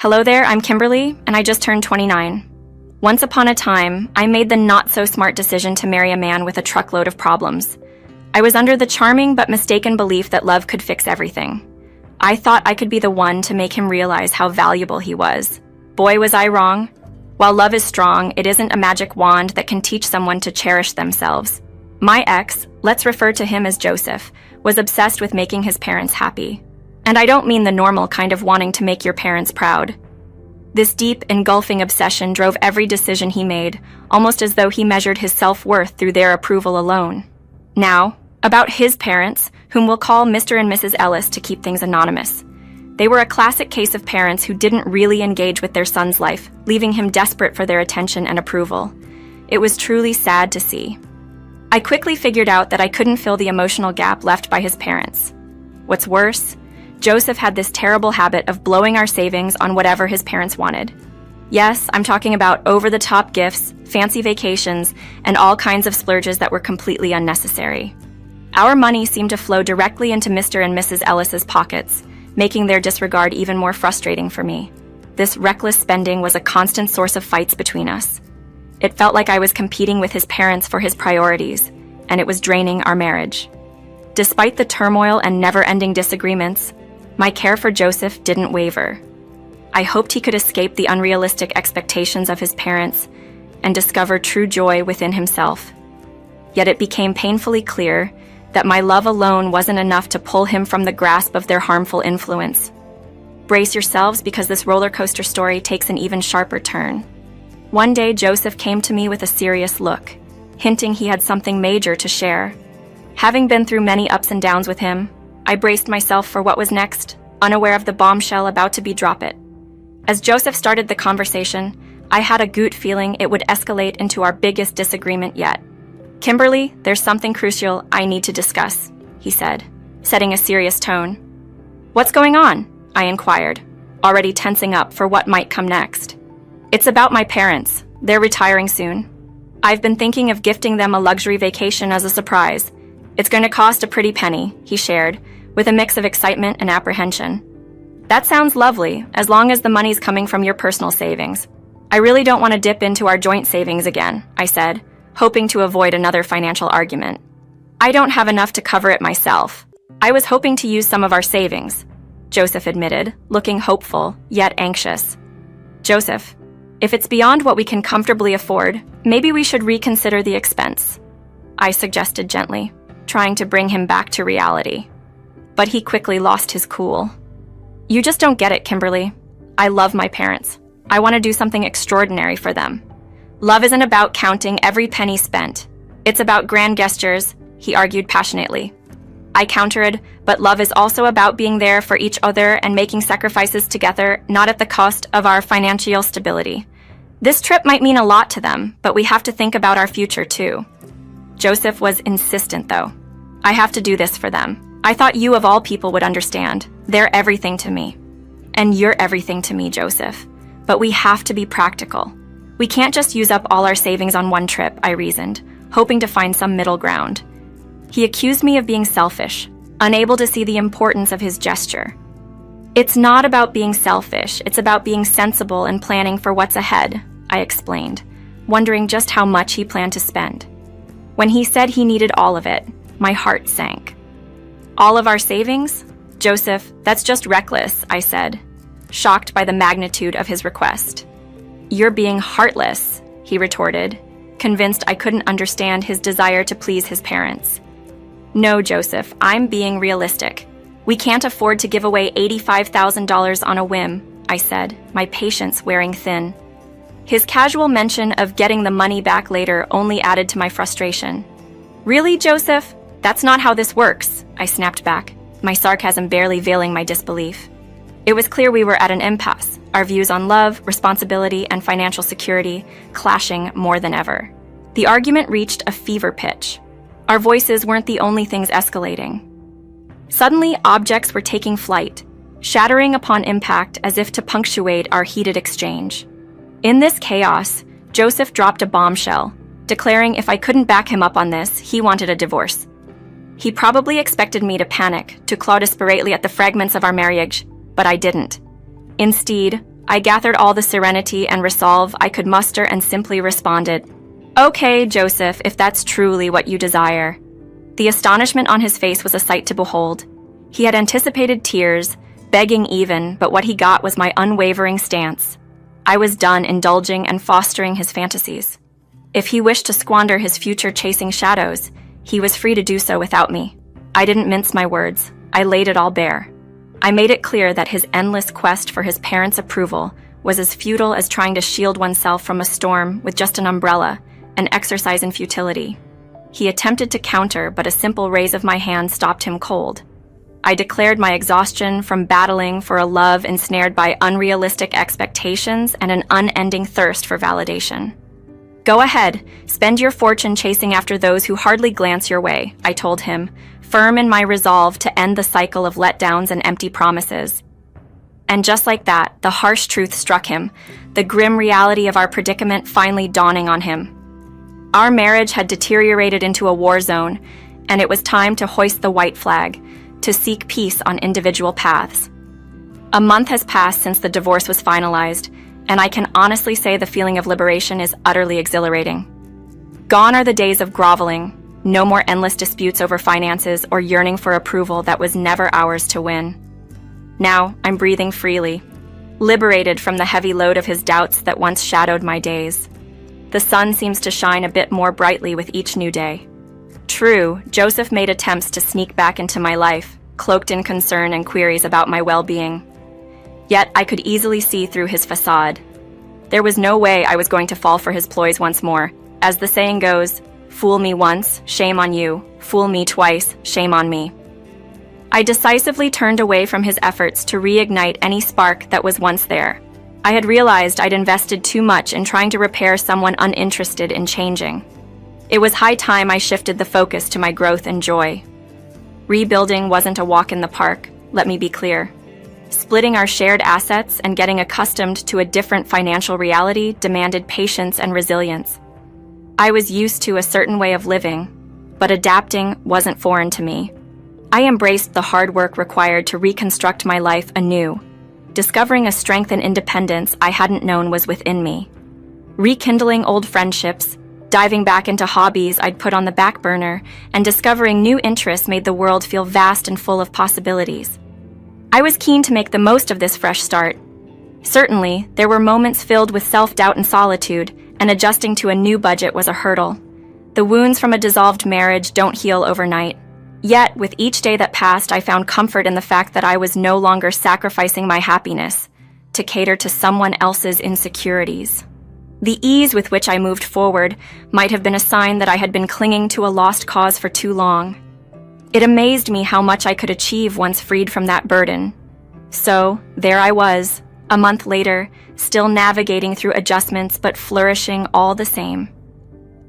Hello there, I'm Kimberly, and I just turned 29. Once upon a time, I made the not-so-smart decision to marry a man with a truckload of problems. I was under the charming but mistaken belief that love could fix everything. I thought I could be the one to make him realize how valuable he was. Boy, was I wrong. While love is strong, it isn't a magic wand that can teach someone to cherish themselves. My ex, let's refer to him as Joseph, was obsessed with making his parents happy. And I don't mean the normal kind of wanting to make your parents proud. This deep, engulfing obsession drove every decision he made, almost as though he measured his self-worth through their approval alone. Now, about his parents, whom we'll call Mr. and Mrs. Ellis to keep things anonymous. They were a classic case of parents who didn't really engage with their son's life, leaving him desperate for their attention and approval. It was truly sad to see. I quickly figured out that I couldn't fill the emotional gap left by his parents. What's worse, Joseph had this terrible habit of blowing our savings on whatever his parents wanted. Yes, I'm talking about over-the-top gifts, fancy vacations, and all kinds of splurges that were completely unnecessary. Our money seemed to flow directly into Mr. and Mrs. Ellis's pockets, making their disregard even more frustrating for me. This reckless spending was a constant source of fights between us. It felt like I was competing with his parents for his priorities, and it was draining our marriage. Despite the turmoil and never-ending disagreements, my care for Joseph didn't waver. I hoped he could escape the unrealistic expectations of his parents and discover true joy within himself. Yet it became painfully clear that my love alone wasn't enough to pull him from the grasp of their harmful influence. Brace yourselves, because this roller coaster story takes an even sharper turn. One day, Joseph came to me with a serious look, hinting he had something major to share. Having been through many ups and downs with him, I braced myself for what was next, unaware of the bombshell about to be dropped. As Joseph started the conversation, I had a gut feeling it would escalate into our biggest disagreement yet. "Kimberly, there's something crucial I need to discuss," he said, setting a serious tone. "What's going on?" I inquired, already tensing up for what might come next. "It's about my parents. They're retiring soon. I've been thinking of gifting them a luxury vacation as a surprise. It's going to cost a pretty penny," he shared, with a mix of excitement and apprehension. "That sounds lovely, as long as the money's coming from your personal savings. I really don't want to dip into our joint savings again," I said, hoping to avoid another financial argument. "I don't have enough to cover it myself. I was hoping to use some of our savings," Joseph admitted, looking hopeful, yet anxious. "Joseph, if it's beyond what we can comfortably afford, maybe we should reconsider the expense," I suggested gently, trying to bring him back to reality. But he quickly lost his cool. "You just don't get it, Kimberly. I love my parents. I want to do something extraordinary for them. Love isn't about counting every penny spent. It's about grand gestures," he argued passionately. I countered, "But love is also about being there for each other and making sacrifices together, not at the cost of our financial stability. This trip might mean a lot to them, but we have to think about our future too." Joseph was insistent, though. "I have to do this for them. I thought you of all people would understand. They're everything to me." "And you're everything to me, Joseph. But we have to be practical. We can't just use up all our savings on one trip," I reasoned, hoping to find some middle ground. He accused me of being selfish, unable to see the importance of his gesture. "It's not about being selfish, it's about being sensible and planning for what's ahead," I explained, wondering just how much he planned to spend. When he said he needed all of it, my heart sank. "All of our savings? Joseph, that's just reckless," I said, shocked by the magnitude of his request. "You're being heartless," he retorted, convinced I couldn't understand his desire to please his parents. "No, Joseph, I'm being realistic. We can't afford to give away $85,000 on a whim," I said, my patience wearing thin. His casual mention of getting the money back later only added to my frustration. "Really, Joseph? That's not how this works," I snapped back, my sarcasm barely veiling my disbelief. It was clear we were at an impasse, our views on love, responsibility, and financial security clashing more than ever. The argument reached a fever pitch. Our voices weren't the only things escalating. Suddenly, objects were taking flight, shattering upon impact as if to punctuate our heated exchange. In this chaos, Joseph dropped a bombshell, declaring if I couldn't back him up on this, he wanted a divorce. He probably expected me to panic, to claw desperately at the fragments of our marriage, but I didn't. Instead, I gathered all the serenity and resolve I could muster and simply responded, "Okay, Joseph, if that's truly what you desire." The astonishment on his face was a sight to behold. He had anticipated tears, begging even, but what he got was my unwavering stance. I was done indulging and fostering his fantasies. If he wished to squander his future chasing shadows, he was free to do so without me. I didn't mince my words. I laid it all bare. I made it clear that his endless quest for his parents' approval was as futile as trying to shield oneself from a storm with just an umbrella, an exercise in futility. He attempted to counter, but a simple raise of my hand stopped him cold. I declared my exhaustion from battling for a love ensnared by unrealistic expectations and an unending thirst for validation. "Go ahead, spend your fortune chasing after those who hardly glance your way," I told him, firm in my resolve to end the cycle of letdowns and empty promises. And just like that, the harsh truth struck him, the grim reality of our predicament finally dawning on him. Our marriage had deteriorated into a war zone, and it was time to hoist the white flag, to seek peace on individual paths. A month has passed since the divorce was finalized, and I can honestly say the feeling of liberation is utterly exhilarating. Gone are the days of groveling, no more endless disputes over finances or yearning for approval that was never ours to win. Now I'm breathing freely, liberated from the heavy load of his doubts that once shadowed my days. The sun seems to shine a bit more brightly with each new day. True, Joseph made attempts to sneak back into my life, cloaked in concern and queries about my well-being. Yet I could easily see through his facade. There was no way I was going to fall for his ploys once more. As the saying goes, fool me once, shame on you. Fool me twice, shame on me. I decisively turned away from his efforts to reignite any spark that was once there. I had realized I'd invested too much in trying to repair someone uninterested in changing. It was high time I shifted the focus to my growth and joy. Rebuilding wasn't a walk in the park, let me be clear. Splitting our shared assets and getting accustomed to a different financial reality demanded patience and resilience. I was used to a certain way of living, but adapting wasn't foreign to me. I embraced the hard work required to reconstruct my life anew, discovering a strength and independence I hadn't known was within me. Rekindling old friendships, diving back into hobbies I'd put on the back burner, and discovering new interests made the world feel vast and full of possibilities. I was keen to make the most of this fresh start. Certainly, there were moments filled with self-doubt and solitude, and adjusting to a new budget was a hurdle. The wounds from a dissolved marriage don't heal overnight. Yet, with each day that passed, I found comfort in the fact that I was no longer sacrificing my happiness to cater to someone else's insecurities. The ease with which I moved forward might have been a sign that I had been clinging to a lost cause for too long. It amazed me how much I could achieve once freed from that burden. So, there I was, a month later, still navigating through adjustments but flourishing all the same.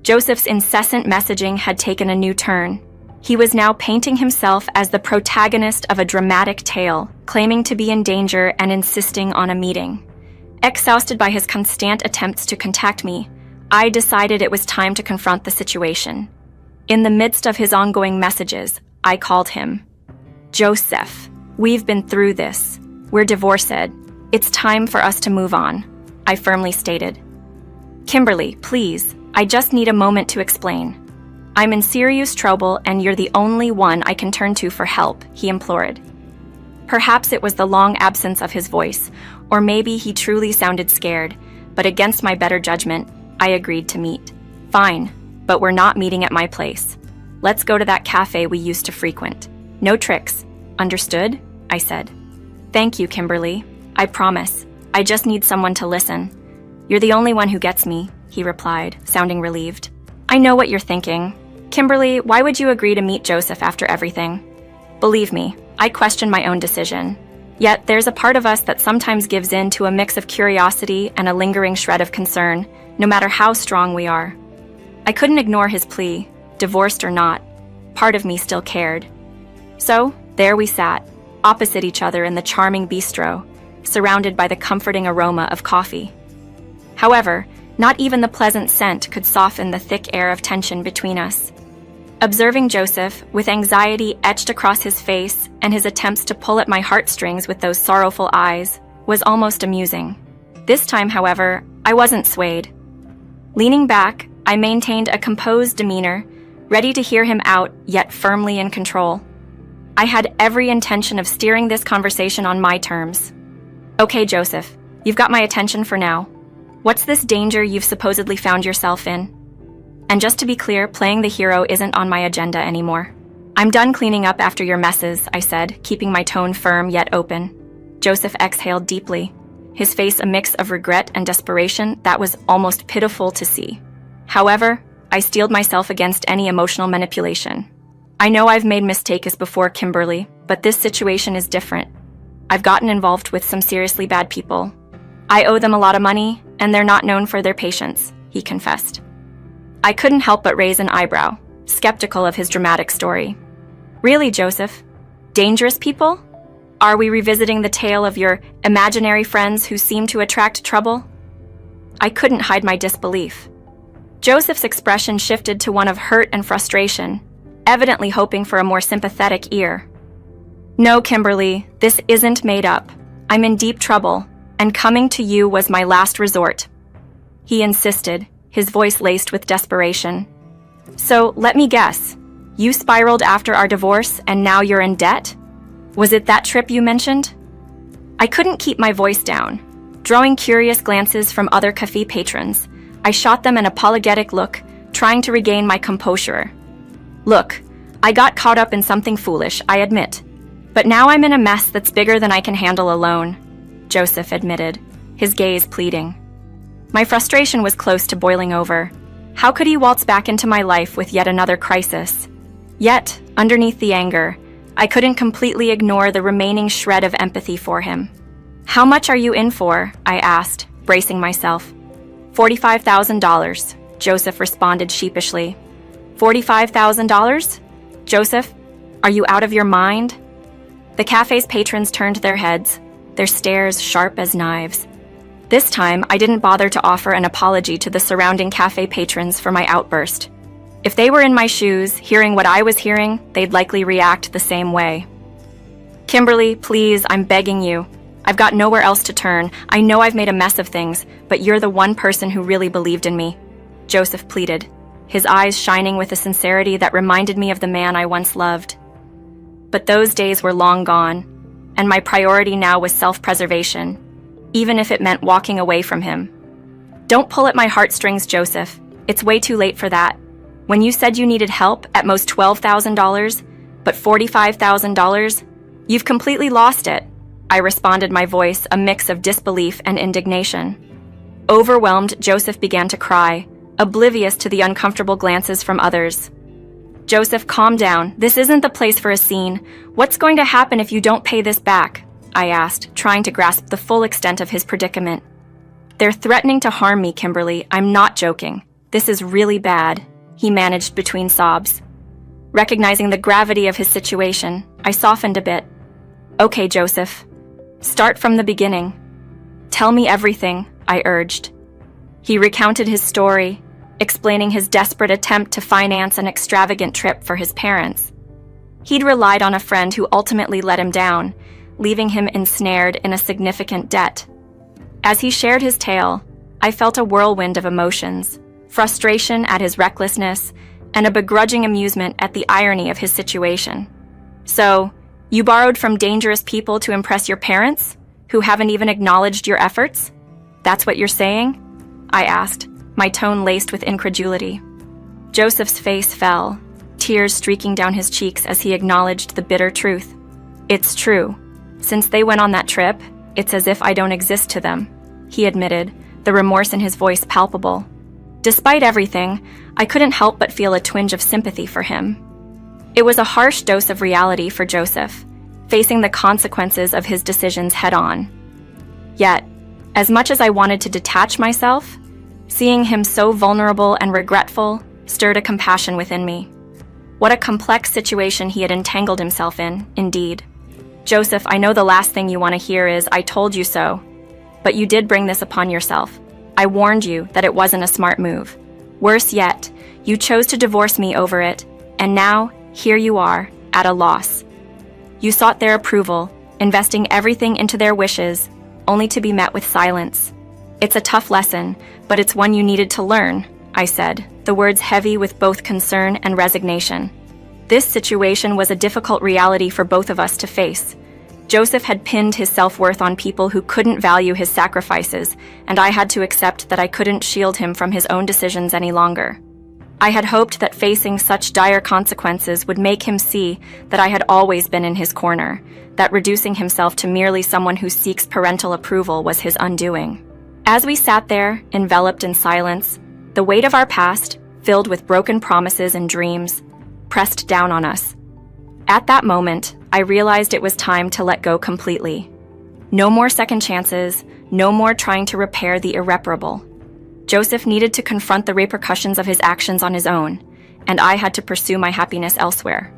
Joseph's incessant messaging had taken a new turn. He was now painting himself as the protagonist of a dramatic tale, claiming to be in danger and insisting on a meeting. Exhausted by his constant attempts to contact me, I decided it was time to confront the situation. In the midst of his ongoing messages, I called him. "Joseph, we've been through this. We're divorced. It's time for us to move on," I firmly stated. "Kimberly, please, I just need a moment to explain. I'm in serious trouble and you're the only one I can turn to for help," he implored. Perhaps it was the long absence of his voice, or maybe he truly sounded scared, but against my better judgment, I agreed to meet. "Fine, but we're not meeting at my place. Let's go to that cafe we used to frequent. No tricks. Understood?" I said. "Thank you, Kimberly. I promise. I just need someone to listen. You're the only one who gets me," he replied, sounding relieved. "I know what you're thinking. Kimberly, why would you agree to meet Joseph after everything?" Believe me, I question my own decision. Yet there's a part of us that sometimes gives in to a mix of curiosity and a lingering shred of concern, no matter how strong we are. I couldn't ignore his plea, divorced or not. Part of me still cared. So, there we sat, opposite each other in the charming bistro, surrounded by the comforting aroma of coffee. However, not even the pleasant scent could soften the thick air of tension between us. Observing Joseph, with anxiety etched across his face and his attempts to pull at my heartstrings with those sorrowful eyes, was almost amusing. This time, however, I wasn't swayed. Leaning back, I maintained a composed demeanor, ready to hear him out, yet firmly in control. I had every intention of steering this conversation on my terms. Okay, Joseph, you've got my attention for now. What's this danger you've supposedly found yourself in? And just to be clear, playing the hero isn't on my agenda anymore. I'm done cleaning up after your messes, I said, keeping my tone firm yet open. Joseph exhaled deeply, his face a mix of regret and desperation that was almost pitiful to see. However, I steeled myself against any emotional manipulation. I know I've made mistakes before, Kimberly, but this situation is different. I've gotten involved with some seriously bad people. I owe them a lot of money, and they're not known for their patience, he confessed. I couldn't help but raise an eyebrow, skeptical of his dramatic story. Really, Joseph? Dangerous people? Are we revisiting the tale of your imaginary friends who seem to attract trouble? I couldn't hide my disbelief. Joseph's expression shifted to one of hurt and frustration, evidently hoping for a more sympathetic ear. No, Kimberly, this isn't made up. I'm in deep trouble, and coming to you was my last resort. He insisted, his voice laced with desperation. So, let me guess. You spiraled after our divorce, and now you're in debt? Was it that trip you mentioned? I couldn't keep my voice down. Drawing curious glances from other cafe patrons, I shot them an apologetic look, trying to regain my composure. Look, I got caught up in something foolish, I admit. But now I'm in a mess that's bigger than I can handle alone, Joseph admitted, his gaze pleading. My frustration was close to boiling over. How could he waltz back into my life with yet another crisis? Yet, underneath the anger, I couldn't completely ignore the remaining shred of empathy for him. How much are you in for? I asked, bracing myself. $45,000, Joseph responded sheepishly. $45,000? Joseph, are you out of your mind? The cafe's patrons turned their heads, their stares sharp as knives. This time, I didn't bother to offer an apology to the surrounding cafe patrons for my outburst. If they were in my shoes, hearing what I was hearing, they'd likely react the same way. Kimberly, please, I'm begging you. I've got nowhere else to turn. I know I've made a mess of things, but you're the one person who really believed in me, Joseph pleaded, his eyes shining with a sincerity that reminded me of the man I once loved. But those days were long gone, and my priority now was self-preservation, even if it meant walking away from him. Don't pull at my heartstrings, Joseph. It's way too late for that. When you said you needed help, at most $12,000, but $45,000, you've completely lost it, I responded, my voice a mix of disbelief and indignation. Overwhelmed, Joseph began to cry, oblivious to the uncomfortable glances from others. Joseph, calm down. This isn't the place for a scene. What's going to happen if you don't pay this back? I asked, trying to grasp the full extent of his predicament. They're threatening to harm me, Kimberly. I'm not joking. This is really bad, he managed between sobs. Recognizing the gravity of his situation, I softened a bit. Okay, Joseph. Start from the beginning. Tell me everything, I urged. He recounted his story, explaining his desperate attempt to finance an extravagant trip for his parents. He'd relied on a friend who ultimately let him down, leaving him ensnared in a significant debt. As he shared his tale, I felt a whirlwind of emotions, frustration at his recklessness, and a begrudging amusement at the irony of his situation. So, you borrowed from dangerous people to impress your parents, who haven't even acknowledged your efforts? That's what you're saying? I asked, my tone laced with incredulity. Joseph's face fell, tears streaking down his cheeks as he acknowledged the bitter truth. It's true. Since they went on that trip, it's as if I don't exist to them, he admitted, the remorse in his voice palpable. Despite everything, I couldn't help but feel a twinge of sympathy for him. It was a harsh dose of reality for Joseph, facing the consequences of his decisions head-on. Yet, as much as I wanted to detach myself, seeing him so vulnerable and regretful stirred a compassion within me. What a complex situation he had entangled himself in, indeed. Joseph, I know the last thing you want to hear is, I told you so. But you did bring this upon yourself. I warned you that it wasn't a smart move. Worse yet, you chose to divorce me over it, and now, here you are, at a loss. You sought their approval, investing everything into their wishes, only to be met with silence. It's a tough lesson, but it's one you needed to learn, I said, the words heavy with both concern and resignation. This situation was a difficult reality for both of us to face. Joseph had pinned his self-worth on people who couldn't value his sacrifices, and I had to accept that I couldn't shield him from his own decisions any longer. I had hoped that facing such dire consequences would make him see that I had always been in his corner, that reducing himself to merely someone who seeks parental approval was his undoing. As we sat there, enveloped in silence, the weight of our past, filled with broken promises and dreams, pressed down on us. At that moment, I realized it was time to let go completely. No more second chances, no more trying to repair the irreparable. Joseph needed to confront the repercussions of his actions on his own, and I had to pursue my happiness elsewhere.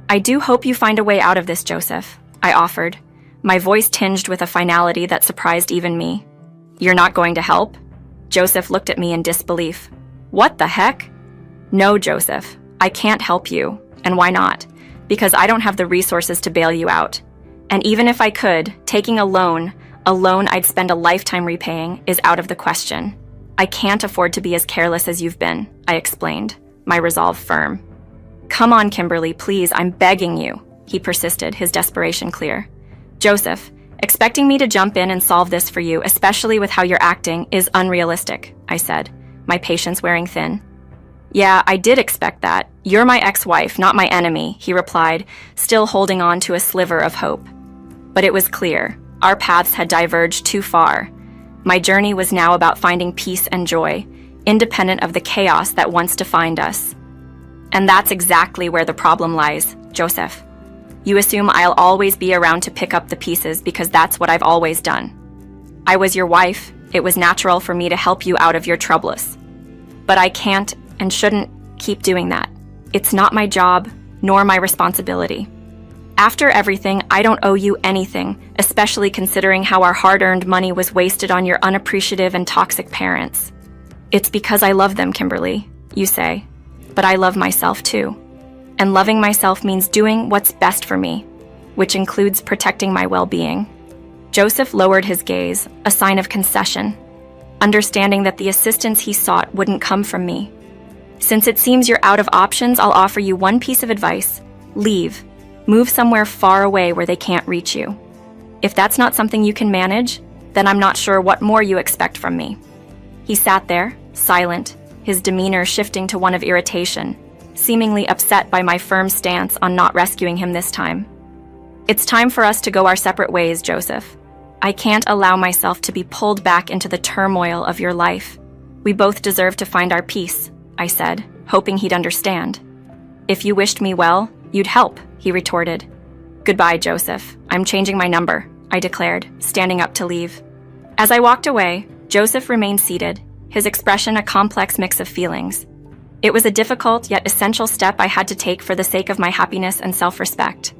I do hope you find a way out of this, Joseph, I offered, my voice tinged with a finality that surprised even me. You're not going to help? Joseph looked at me in disbelief. What the heck? No, Joseph, I can't help you. And why not? Because I don't have the resources to bail you out. And even if I could, taking a loan I'd spend a lifetime repaying, is out of the question. I can't afford to be as careless as you've been, I explained, my resolve firm. Come on, Kimberly, please, I'm begging you, he persisted, his desperation clear. Joseph, expecting me to jump in and solve this for you, especially with how you're acting, is unrealistic, I said, my patience wearing thin. Yeah, I did expect that. You're my ex-wife, not my enemy, he replied, still holding on to a sliver of hope. But it was clear. Our paths had diverged too far. My journey was now about finding peace and joy, independent of the chaos that once defined us. And that's exactly where the problem lies, Joseph. You assume I'll always be around to pick up the pieces because that's what I've always done. I was your wife. It was natural for me to help you out of your troubles. But I can't and shouldn't keep doing that. It's not my job, nor my responsibility. After everything, I don't owe you anything, especially considering how our hard-earned money was wasted on your unappreciative and toxic parents. It's because I love them, Kimberly, you say. But I love myself too. And loving myself means doing what's best for me, which includes protecting my well-being. Joseph lowered his gaze, a sign of concession, understanding that the assistance he sought wouldn't come from me. Since it seems you're out of options, I'll offer you one piece of advice. Leave. Move somewhere far away where they can't reach you. If that's not something you can manage, then I'm not sure what more you expect from me. He sat there, silent, his demeanor shifting to one of irritation, seemingly upset by my firm stance on not rescuing him this time. It's time for us to go our separate ways, Joseph. I can't allow myself to be pulled back into the turmoil of your life. We both deserve to find our peace, I said, hoping he'd understand. If you wished me well, you'd help, he retorted. Goodbye, Joseph. I'm changing my number, I declared, standing up to leave. As I walked away, Joseph remained seated, his expression a complex mix of feelings. It was a difficult yet essential step I had to take for the sake of my happiness and self-respect.